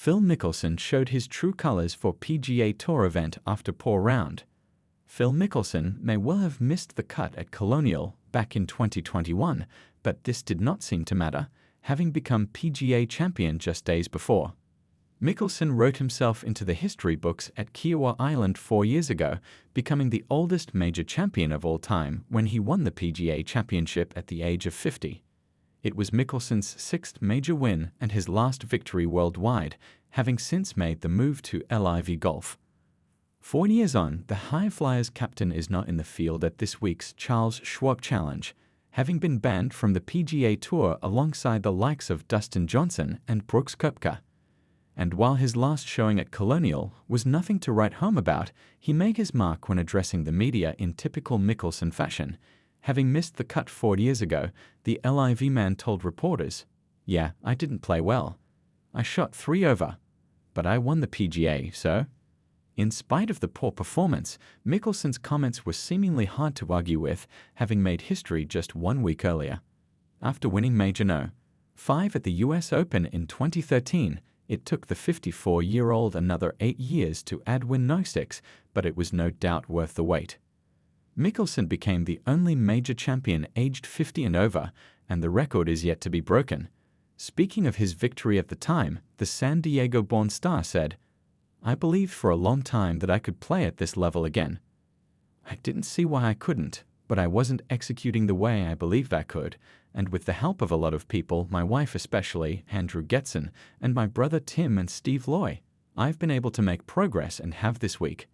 Phil Mickelson showed his true colors for PGA Tour event after poor round. Phil Mickelson may well have missed the cut at Colonial back in 2021, but this did not seem to matter, having become PGA Champion just days before. Mickelson wrote himself into the history books at Kiawah Island 4 years ago, becoming the oldest major champion of all time when he won the PGA Championship at the age of 50. It was Mickelson's 6th major win and his last victory worldwide, having since made the move to LIV Golf. 4 years on, the High Flyers captain is not in the field at this week's Charles Schwab Challenge, having been banned from the PGA Tour alongside the likes of Dustin Johnson and Brooks Koepka. And while his last showing at Colonial was nothing to write home about, he made his mark when addressing the media in typical Mickelson fashion. Having missed the cut 4 years ago, the LIV man told reporters, "Yeah, I didn't play well. I shot 3 over. But I won the PGA, so." In spite of the poor performance, Mickelson's comments were seemingly hard to argue with, having made history just 1 week earlier. After winning Major No. 5 at the US Open in 2013, it took the 54-year-old another 8 years to add win No. 6, but it was no doubt worth the wait. Mickelson became the only major champion aged 50 and over, and the record is yet to be broken. Speaking of his victory at the time, the San Diego-born star said, "I believed for a long time that I could play at this level again. I didn't see why I couldn't, but I wasn't executing the way I believed I could, and with the help of a lot of people, my wife especially, Andrew Getson, and my brother Tim and Steve Loy, I've been able to make progress and have this week.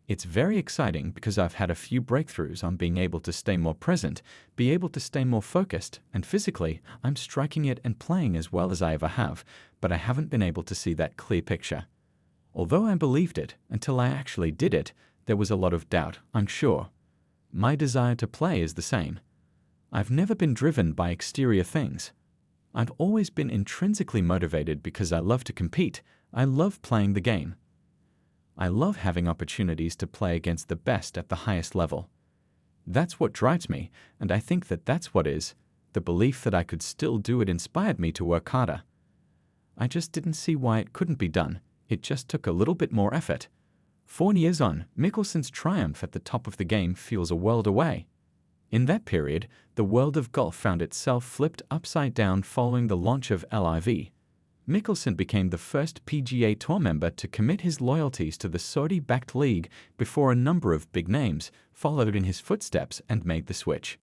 It's very exciting because I've had a few breakthroughs on being able to stay more present, be able to stay more focused, and physically, I'm striking it and playing as well as I ever have, but I haven't been able to see that clear picture. Although I believed it, until I actually did it, there was a lot of doubt, I'm sure. My desire to play is the same. I've never been driven by exterior things. I've always been intrinsically motivated because I love to compete. I love playing the game. I love having opportunities to play against the best at the highest level. That's what drives me, and I think that that's what is. The belief that I could still do it inspired me to work harder. I just didn't see why it couldn't be done. It just took a little bit more effort." 4 years on, Mickelson's triumph at the top of the game feels a world away. In that period, the world of golf found itself flipped upside down following the launch of LIV. Mickelson became the first PGA Tour member to commit his loyalties to the Saudi-backed league before a number of big names followed in his footsteps and made the switch.